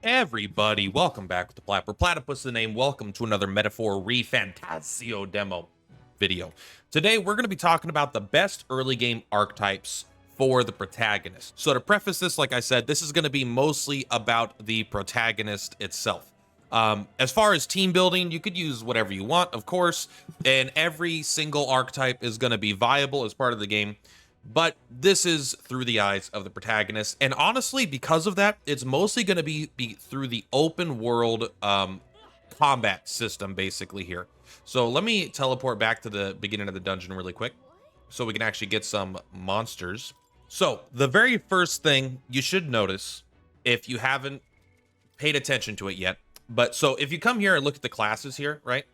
Everybody, welcome back with the Purplatypus the name. Welcome to another Metaphor ReFantazio demo video. Today, we're going to be talking about the best early game archetypes for the protagonist. So to preface this, like I said, this is going to be mostly about the protagonist itself. As far as team building, you could use whatever you want, of course, and every single archetype is going to be viable as part of the game. But this is through the eyes of the protagonist, and honestly, because of that, it's mostly going to be through the open world combat system basically here. So let me teleport back to the beginning of the dungeon really quick so we can actually get some monsters. So the very first thing you should notice, if you haven't paid attention to it yet, but so if you come here and look at the classes here, right,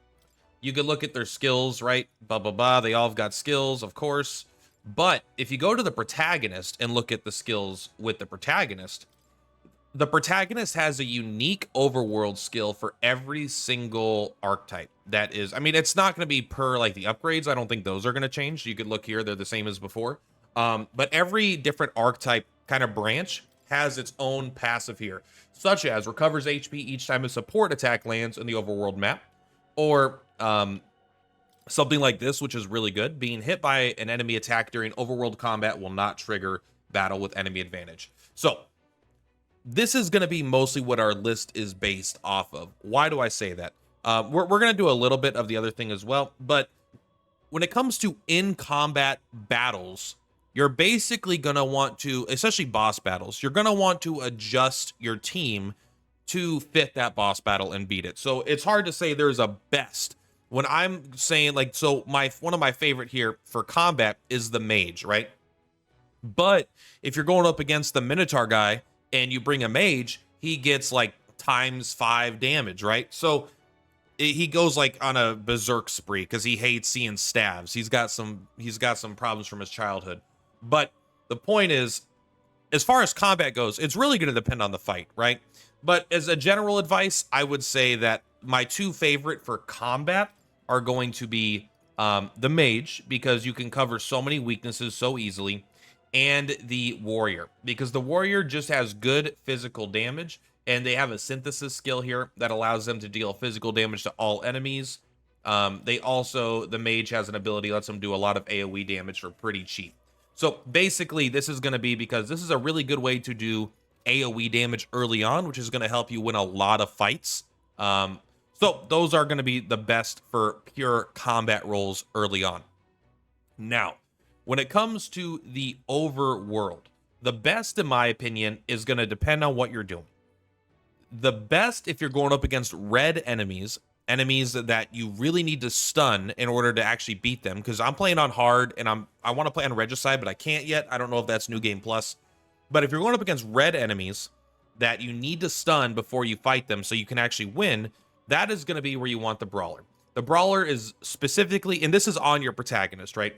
you could look at their skills, right, blah blah blah, they all have got skills, of course. But if you go to the protagonist and look at the skills with the protagonist has a unique overworld skill for every single archetype. That is, I mean, it's not going to be per like the upgrades. I don't think those are going to change. You could look here, they're the same as before. But every different archetype kind of branch has its own passive here, such as recovers HP each time a support attack lands in the overworld map, or something like this, which is really good. Being hit by an enemy attack during overworld combat will not trigger battle with enemy advantage. So this is going to be mostly what our list is based off of. Why do I say that? We're going to do a little bit of the other thing as well. But when it comes to in-combat battles, you're basically going to want to, especially boss battles, you're going to want to adjust your team to fit that boss battle and beat it. So it's hard to say there's a best. When I'm saying, like, so one of my favorite here for combat is the Mage, right? But if you're going up against the Minotaur guy and you bring a Mage, he gets like ×5 damage, right? So he goes like on a berserk spree because he hates seeing stabs. He's got some problems from his childhood. But the point is, as far as combat goes, it's really going to depend on the fight, right? But as a general advice, I would say that my two favorite for combat are going to be the Mage, because you can cover so many weaknesses so easily, and the Warrior, because the Warrior just has good physical damage, and they have a synthesis skill here that allows them to deal physical damage to all enemies. The Mage has an ability that lets them do a lot of AoE damage for pretty cheap. So basically, this is going to be because this is a really good way to do AoE damage early on, which is going to help you win a lot of fights. So those are going to be the best for pure combat roles early on. Now, when it comes to the overworld, the best, in my opinion, is going to depend on what you're doing. The best, if you're going up against red enemies that you really need to stun in order to actually beat them, because I'm playing on hard and I want to play on Regicide, but I can't yet. I don't know if that's New Game Plus. But if you're going up against red enemies that you need to stun before you fight them so you can actually win, that is going to be where you want the Brawler. The Brawler is specifically, and this is on your protagonist, right?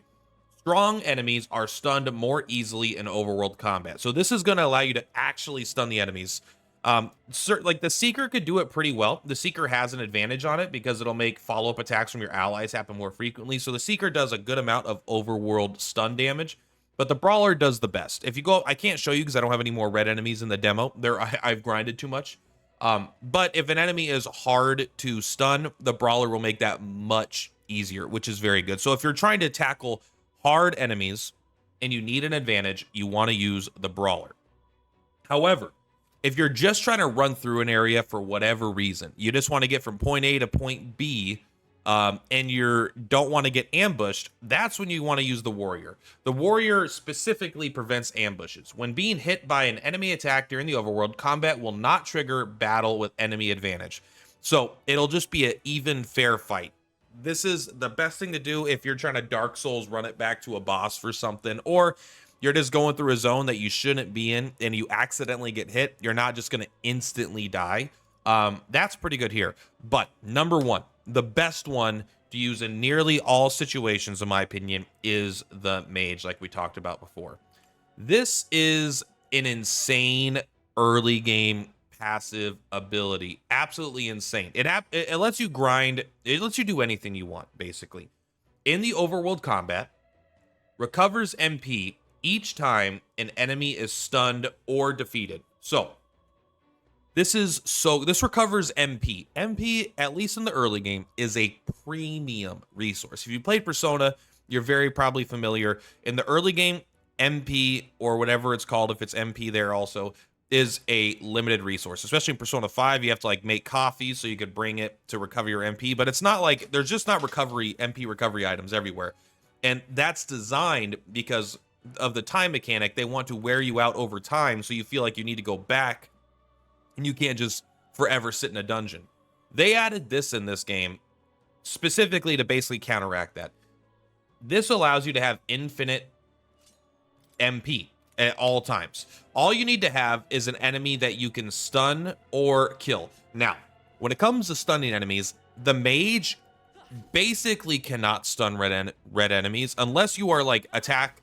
Strong enemies are stunned more easily in overworld combat. So this is going to allow you to actually stun the enemies. Like the Seeker could do it pretty well. The Seeker has an advantage on it because it'll make follow-up attacks from your allies happen more frequently. So the Seeker does a good amount of overworld stun damage. But the Brawler does the best. If you go, I can't show you because I don't have any more red enemies in the demo. I've grinded too much. But if an enemy is hard to stun, the Brawler will make that much easier, which is very good. So if you're trying to tackle hard enemies and you need an advantage, you want to use the Brawler. However, if you're just trying to run through an area for whatever reason, you just want to get from point A to point B, and you don't want to get ambushed, that's when you want to use the Warrior. The Warrior specifically prevents ambushes. When being hit by an enemy attack during the overworld, combat will not trigger battle with enemy advantage. So it'll just be an even fair fight. This is the best thing to do if you're trying to Dark Souls run it back to a boss for something, or you're just going through a zone that you shouldn't be in and you accidentally get hit. You're not just going to instantly die. That's pretty good here. But number one, the best one to use in nearly all situations, in my opinion, is the Mage, like we talked about before. This is an insane early game passive ability. Absolutely insane. It lets you grind. It lets you do anything you want, basically. In the overworld combat, recovers MP each time an enemy is stunned or defeated. So This recovers MP. MP, at least in the early game, is a premium resource. If you played Persona, you're very probably familiar. In the early game, MP, or whatever it's called, if it's MP there also, is a limited resource. Especially in Persona 5, you have to like make coffee so you could bring it to recover your MP, but it's not like, there's just not MP recovery items everywhere. And that's designed because of the time mechanic. They want to wear you out over time, so you feel like you need to go back and you can't just forever sit in a dungeon. They added this in this game specifically to basically counteract that. This allows you to have infinite MP at all times. All you need to have is an enemy that you can stun or kill. Now, when it comes to stunning enemies, the Mage basically cannot stun red enemies unless you are like attack,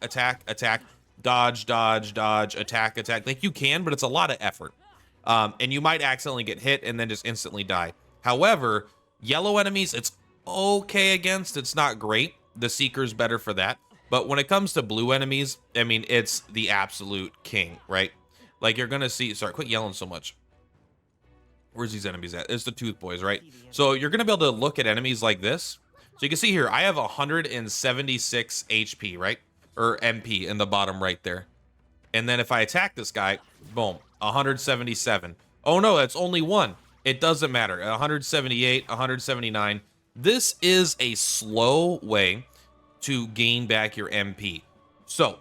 dodge, attack. Like you can, but it's a lot of effort. And you might accidentally get hit and then just instantly die. However, yellow enemies, it's okay against. It's not great. The Seeker's better for that. But when it comes to blue enemies, I mean, it's the absolute king, right? Like you're gonna see, sorry, quit yelling so much. Where's these enemies at? It's the Tooth Boys, right? So you're gonna be able to look at enemies like this. So you can see here, I have 176 HP, right? Or MP in the bottom right there. And then if I attack this guy, boom, 177. Oh no, that's only one. It doesn't matter. 178, 179. This is a slow way to gain back your MP. So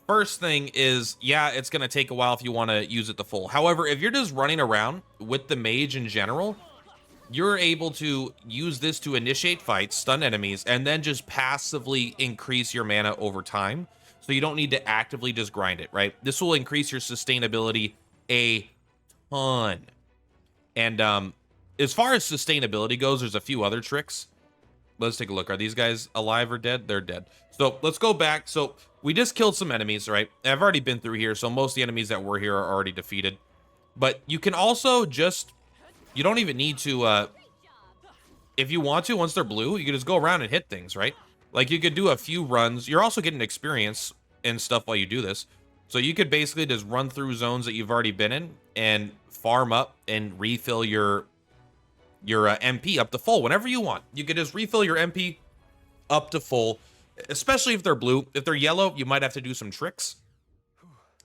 first thing is, yeah, it's going to take a while if you want to use it to full. However, if you're just running around with the Mage in general, you're able to use this to initiate fights, stun enemies, and then just passively increase your mana over time. So you don't need to actively just grind it, right? This will increase your sustainability a ton. And as far as sustainability goes, there's a few other tricks. Let's take a look. Are these guys alive or dead? They're dead. So let's go back. So we just killed some enemies, right? I've already been through here, so most of the enemies that were here are already defeated. But you can also just, you don't even need to, if you want to, once they're blue, you can just go around and hit things, right? Like you could do a few runs. You're also getting experience and stuff while you do this. So you could basically just run through zones that you've already been in and farm up and refill your MP up to full whenever you want. You could just refill your MP up to full, especially if they're blue. If they're yellow, you might have to do some tricks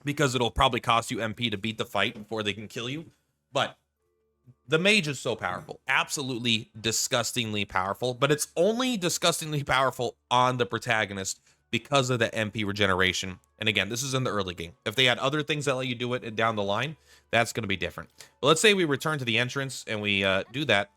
because it'll probably cost you MP to beat the fight before they can kill you. But the Mage is so powerful, absolutely disgustingly powerful, but it's only disgustingly powerful on the protagonist because of the MP regeneration. And again, this is in the early game. If they had other things that let you do it down the line, that's going to be different. But let's say we return to the entrance and we do that.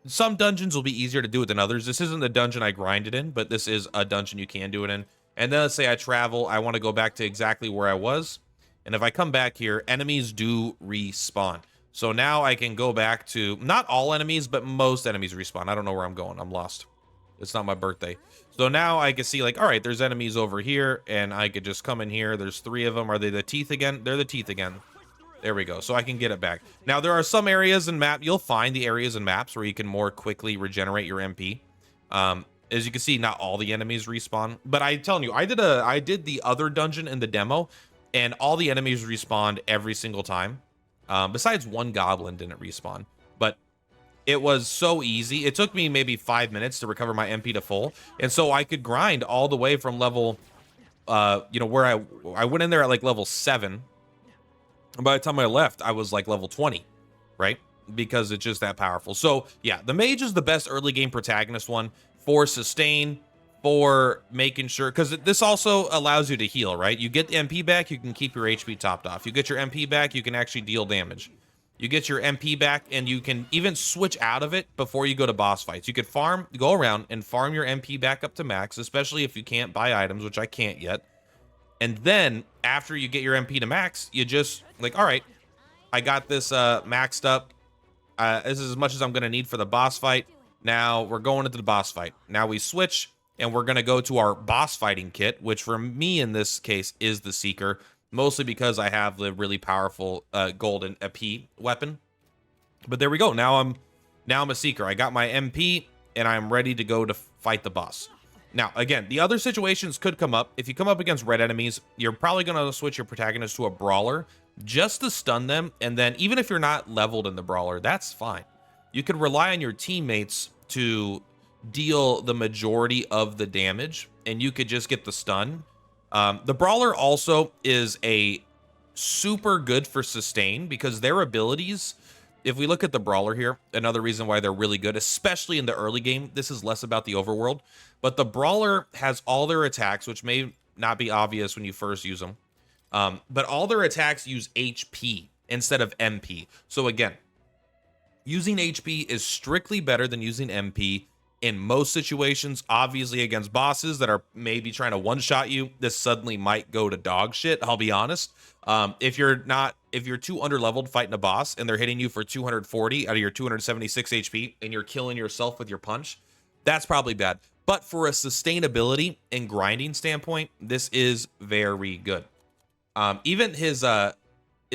Some dungeons will be easier to do it than others. This isn't the dungeon I grinded in, but this is a dungeon you can do it in. And then let's say I travel. I want to go back to exactly where I was. And if I come back here, enemies do respawn. So now I can go back to, not all enemies, but most enemies respawn. I don't know where I'm going. I'm lost. It's not my birthday. So now I can see like, all right, there's enemies over here, and I could just come in here. There's 3 of them. Are they the teeth again? They're the teeth again. There we go. So I can get it back. Now there are some areas in map. You'll find the areas in maps where you can more quickly regenerate your MP. As you can see, not all the enemies respawn, but I'm telling you, I did the other dungeon in the demo, and all the enemies respawned every single time. Besides one goblin didn't respawn, but it was so easy. It took me maybe 5 minutes to recover my MP to full. And so I could grind all the way from level, where I went in there at like level 7. And by the time I left, I was like level 20, right? Because it's just that powerful. So yeah, the Mage is the best early game protagonist one for sustain, for making sure, because this also allows you to heal, right? You get the MP back, you can keep your HP topped off. You get your MP back, you can actually deal damage. You get your MP back, and you can even switch out of it before you go to boss fights. You could go around and farm your MP back up to max, especially if you can't buy items, which I can't yet. And then after you get your MP to max, you just like, all right, I got this maxed up. This is as much as I'm going to need for the boss fight. Now we're going into the boss fight. Now we switch, and we're going to go to our boss fighting kit, which for me in this case is the Seeker. Mostly because I have the really powerful golden AP weapon. But there we go. Now I'm a Seeker. I got my MP, and I'm ready to go to fight the boss. Now, again, the other situations could come up. If you come up against red enemies, you're probably going to switch your protagonist to a Brawler. just to stun them. And then even if you're not leveled in the Brawler, that's fine. You could rely on your teammates to deal the majority of the damage, and you could just get the stun. The Brawler also is a super good for sustain because their abilities, if we look at the Brawler here, another reason why they're really good, especially in the early game, this is less about the Overworld, but the Brawler has all their attacks, which may not be obvious when you first use them, but all their attacks use HP instead of MP. So again, using HP is strictly better than using MP in most situations. Obviously, against bosses that are maybe trying to one-shot you, this suddenly might go to dog shit, I'll be honest. If you're too underleveled fighting a boss and they're hitting you for 240 out of your 276 HP and you're killing yourself with your punch, that's probably bad. But for a sustainability and grinding standpoint, this is very good. Even his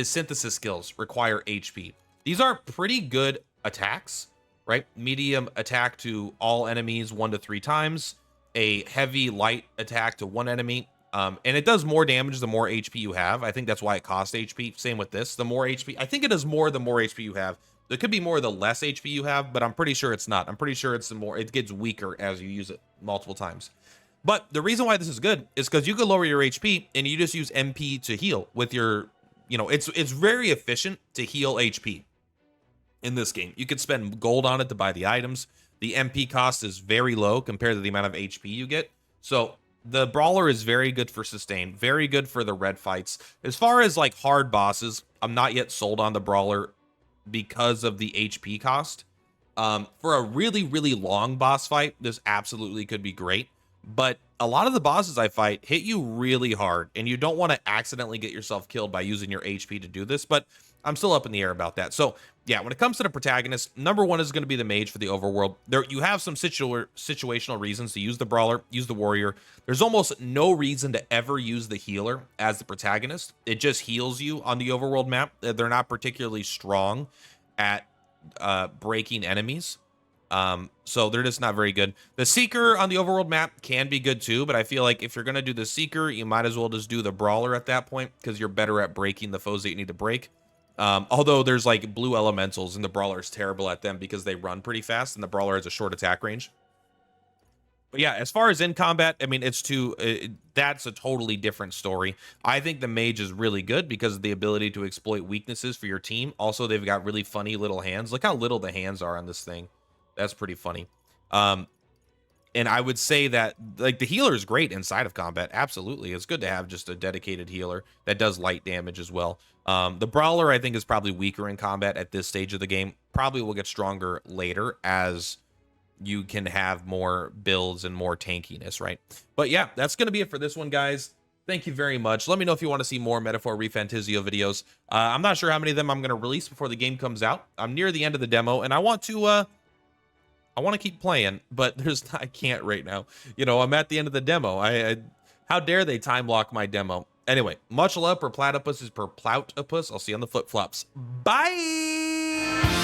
synthesis skills require HP. These are pretty good attacks, right? Medium attack to all enemies 1 to 3 times, a heavy light attack to one enemy. And it does more damage the more HP you have. I think that's why it costs HP. Same with this. The more HP, I think it does more the more HP you have. There could be more the less HP you have, but I'm pretty sure it's not. I'm pretty sure it's the more, it gets weaker as you use it multiple times. But the reason why this is good is because you could lower your HP and you just use MP to heal with your, you know, it's very efficient to heal HP in this game. You could spend gold on it to buy the items. The MP cost is very low compared to the amount of HP you get. So the Brawler is very good for sustain, very good for the red fights. As far as like hard bosses, I'm not yet sold on the Brawler because of the HP cost. For a really, really long boss fight, this absolutely could be great. But a lot of the bosses I fight hit you really hard, and you don't want to accidentally get yourself killed by using your HP to do this, but I'm still up in the air about that. So yeah, when it comes to the protagonist, number one is going to be the Mage for the Overworld. There, you have some situational reasons to use the Brawler, use the Warrior. There's almost no reason to ever use the Healer as the protagonist. It just heals you on the Overworld map. They're not particularly strong at breaking enemies. So they're just not very good. The Seeker on the Overworld map can be good too, but I feel like if you're going to do the Seeker, you might as well just do the Brawler at that point because you're better at breaking the foes that you need to break. Although there's like blue elementals and the Brawler is terrible at them because they run pretty fast and the Brawler has a short attack range. But yeah, as far as in combat, I mean, that's a totally different story. I think the Mage is really good because of the ability to exploit weaknesses for your team. Also, they've got really funny little hands. Look how little the hands are on this thing. That's pretty funny. And I would say that like the healer is great inside of combat. Absolutely. It's good to have just a dedicated healer that does light damage as well. The Brawler, I think, is probably weaker in combat at this stage of the game. Probably will get stronger later as you can have more builds and more tankiness, right? But yeah, that's going to be it for this one, guys. Thank you very much. Let me know if you want to see more Metaphor ReFantazio videos. I'm not sure how many of them I'm going to release before the game comes out. I'm near the end of the demo, and I want to keep playing, but I can't right now. You know, I'm at the end of the demo. How dare they time lock my demo? Anyway, much love. Purplatypus is Purplatypus. I'll see you on the flip-flops. Bye!